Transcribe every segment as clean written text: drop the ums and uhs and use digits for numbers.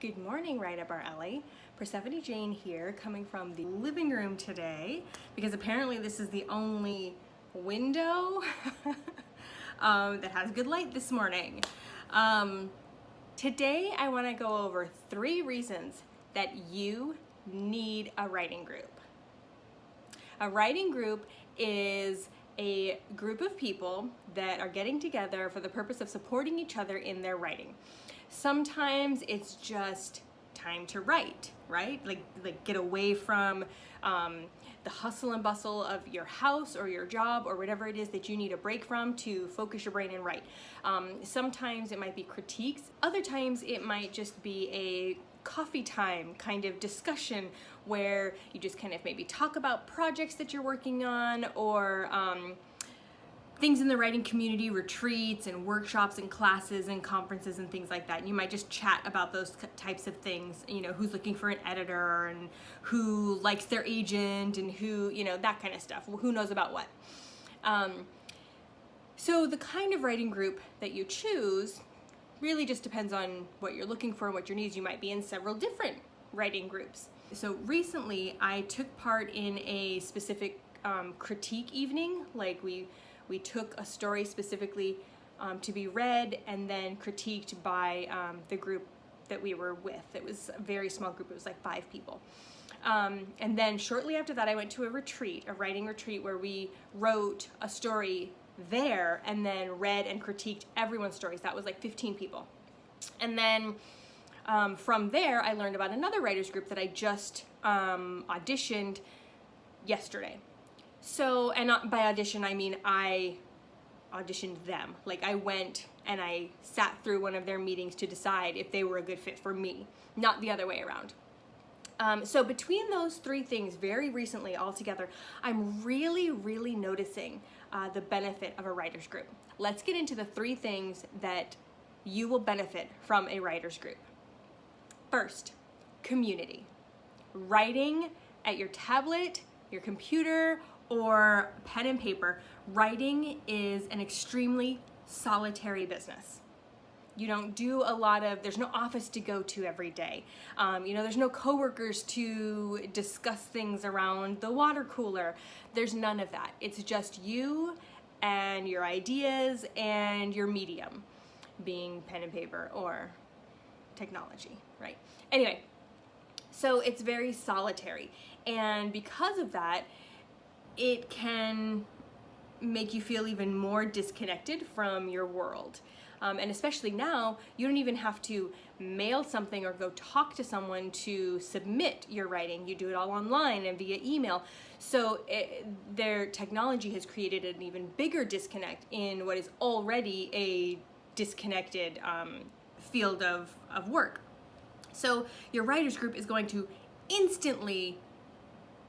Good morning, Right Up Our Alley. Persephone Jane here, coming from the living room today, because apparently this is the only window that has good light this morning. Today I want to go over 3 reasons that you need a writing group. A writing group is a group of people that are getting together for the purpose of supporting each other in their writing. Sometimes it's just time to write, right? Like get away from the hustle and bustle of your house or your job or whatever it is that you need a break from to focus your brain and write. Sometimes it might be critiques. Other times it might just be a coffee time kind of discussion where you just kind of maybe talk about projects that you're working on, or things in the writing community, retreats and workshops and classes and conferences and things like that. And you might just chat about those types of things, you know, who's looking for an editor and who likes their agent and who, you know, that kind of stuff. Who knows about what. So the kind of writing group that you choose really just depends on what you're looking for and what your needs. You might be in several different writing groups. So recently I took part in a specific critique evening. Like we took a story specifically to be read and then critiqued by the group that we were with. It was a very small group. It was like 5 people. And then shortly after that, I went to a retreat, a writing retreat, where we wrote a story there and then read and critiqued everyone's stories. That was like 15 people. And then from there, I learned about another writers group that I just auditioned yesterday. So, and by audition, I mean I auditioned them. Like I went and I sat through one of their meetings to decide if they were a good fit for me, not the other way around. So between those 3 things, very recently altogether, I'm really noticing the benefit of a writer's group. Let's get into the 3 things that you will benefit from a writer's group. First, community. Writing at your tablet, your computer, or pen and paper, writing is an extremely solitary business. You don't do a lot of, there's no office to go to every day. You know, there's no coworkers to discuss things around the water cooler. There's none of that. It's just you and your ideas and your medium, being pen and paper or technology, right? Anyway, so it's very solitary. And because of that, it can make you feel even more disconnected from your world. And especially now, you don't even have to mail something or go talk to someone to submit your writing. You do it all online and via email. So their technology has created an even bigger disconnect in what is already a disconnected field of work. So your writers group is going to instantly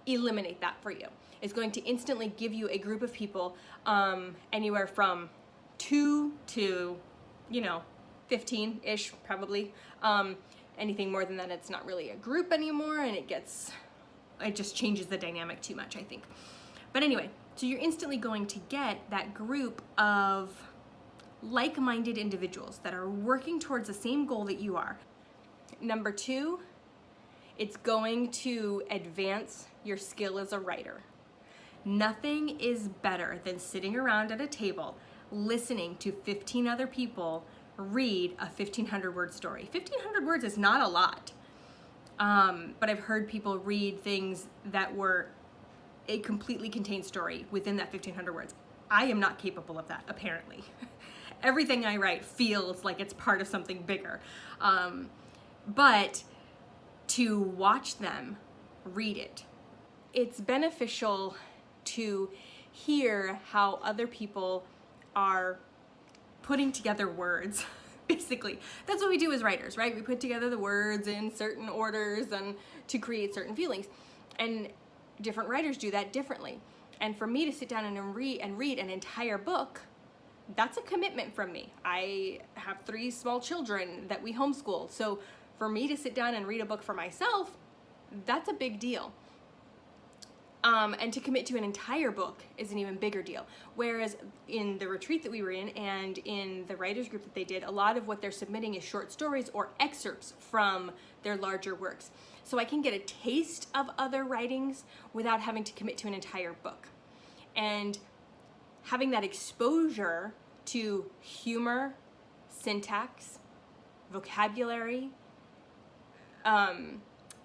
eliminate that for you. It's going to instantly give you a group of people, anywhere from 2 to, 15-ish probably. Anything more than that, it's not really a group anymore, and it just changes the dynamic too much, I think. But anyway, so you're instantly going to get that group of like-minded individuals that are working towards the same goal that you are. Number 2, it's going to advance your skill as a writer. Nothing is better than sitting around at a table listening to 15 other people read a 1,500-word story. 1,500 words is not a lot, but I've heard people read things that were a completely contained story within that 1,500 words. I am not capable of that, apparently. Everything I write feels like it's part of something bigger. But to watch them read it, it's beneficial to hear how other people are putting together words. Basically, that's what we do as writers, right? We put together the words in certain orders and to create certain feelings. And different writers do that differently. And for me to sit down and read an entire book, that's a commitment from me. I have 3 small children that we homeschool. So for me to sit down and read a book for myself, that's a big deal. And to commit to an entire book is an even bigger deal. Whereas in the retreat that we were in and in the writers group that they did, a lot of what they're submitting is short stories or excerpts from their larger works. So I can get a taste of other writings without having to commit to an entire book. And having that exposure to humor, syntax, vocabulary,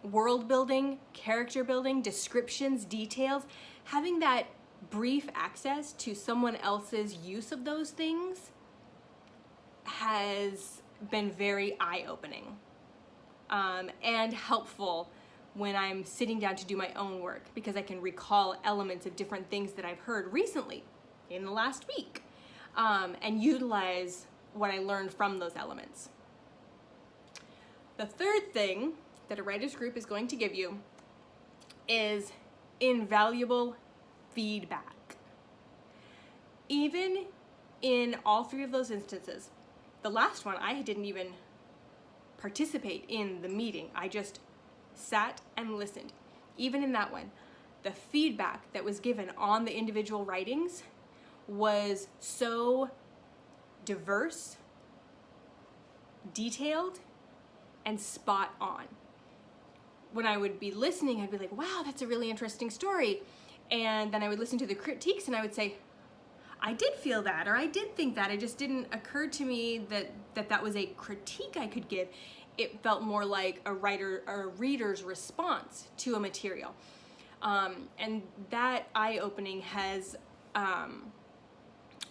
world building, character building, descriptions, details, having that brief access to someone else's use of those things has been very eye-opening and helpful when I'm sitting down to do my own work, because I can recall elements of different things that I've heard recently in the last week and utilize what I learned from those elements. The third thing that a writer's group is going to give you is invaluable feedback. Even in all three of those instances, the last one, I didn't even participate in the meeting. I just sat and listened. Even in that one, the feedback that was given on the individual writings was so diverse, detailed, and spot on. When I would be listening, I'd be like, wow, that's a really interesting story. And then I would listen to the critiques and I would say, I did feel that, or I did think that. It just didn't occur to me that was a critique I could give. It felt more like a writer or a reader's response to a material. And that eye-opening has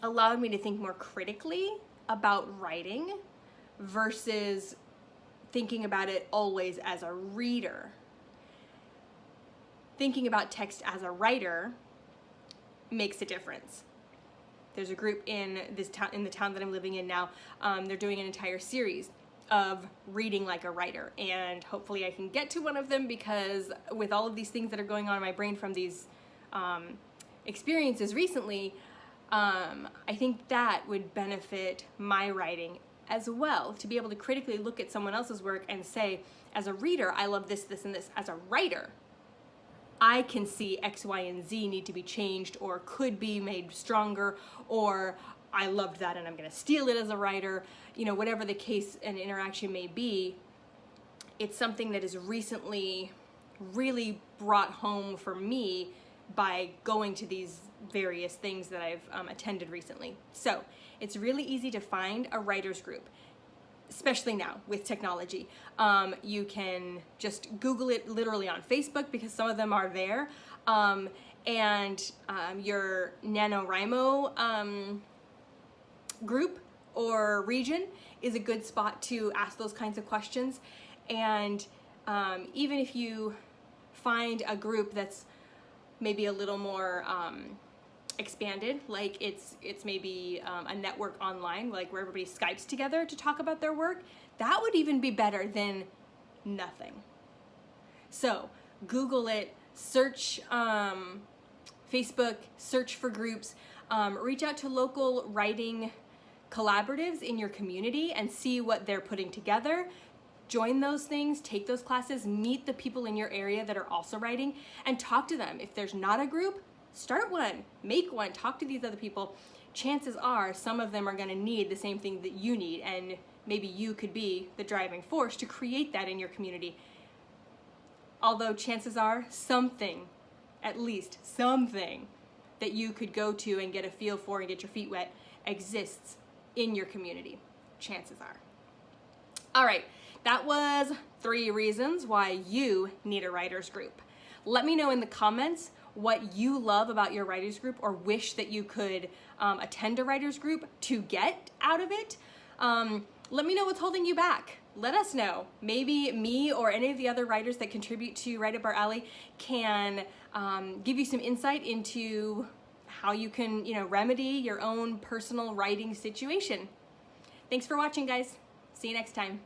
allowed me to think more critically about writing versus thinking about it always as a reader. Thinking about text as a writer makes a difference. There's a group in this town, in the town that I'm living in now. They're doing an entire series of reading like a writer, and hopefully I can get to one of them, because with all of these things that are going on in my brain from these experiences recently, I think that would benefit my writing as well, to be able to critically look at someone else's work and say, as a reader, I love this, this, and this. As a writer, I can see X, Y, and Z need to be changed or could be made stronger, or I loved that and I'm gonna steal it as a writer. You know, whatever the case and interaction may be, it's something that is recently really brought home for me by going to these various things that I've attended recently. So it's really easy to find a writer's group, especially now with technology. You can just Google it literally on Facebook, because some of them are there. And your NaNoWriMo group or region is a good spot to ask those kinds of questions. And even if you find a group that's maybe a little more expanded, like it's maybe a network online, like where everybody Skypes together to talk about their work, that would even be better than nothing. So Google it, search Facebook, search for groups, reach out to local writing collaboratives in your community and see what they're putting together. Join those things, take those classes, meet the people in your area that are also writing, and talk to them. If there's not a group, start one, make one, talk to these other people. Chances are some of them are gonna need the same thing that you need, and maybe you could be the driving force to create that in your community. Although chances are something, at least something, that you could go to and get a feel for and get your feet wet exists in your community. Chances are. All right, that was 3 reasons why you need a writer's group. Let me know in the comments what you love about your writer's group, or wish that you could attend a writer's group to get out of it. Let me know what's holding you back. Let us know. Maybe me or any of the other writers that contribute to Write Up Our Alley can give you some insight into how you can, remedy your own personal writing situation. Thanks for watching, guys. See you next time.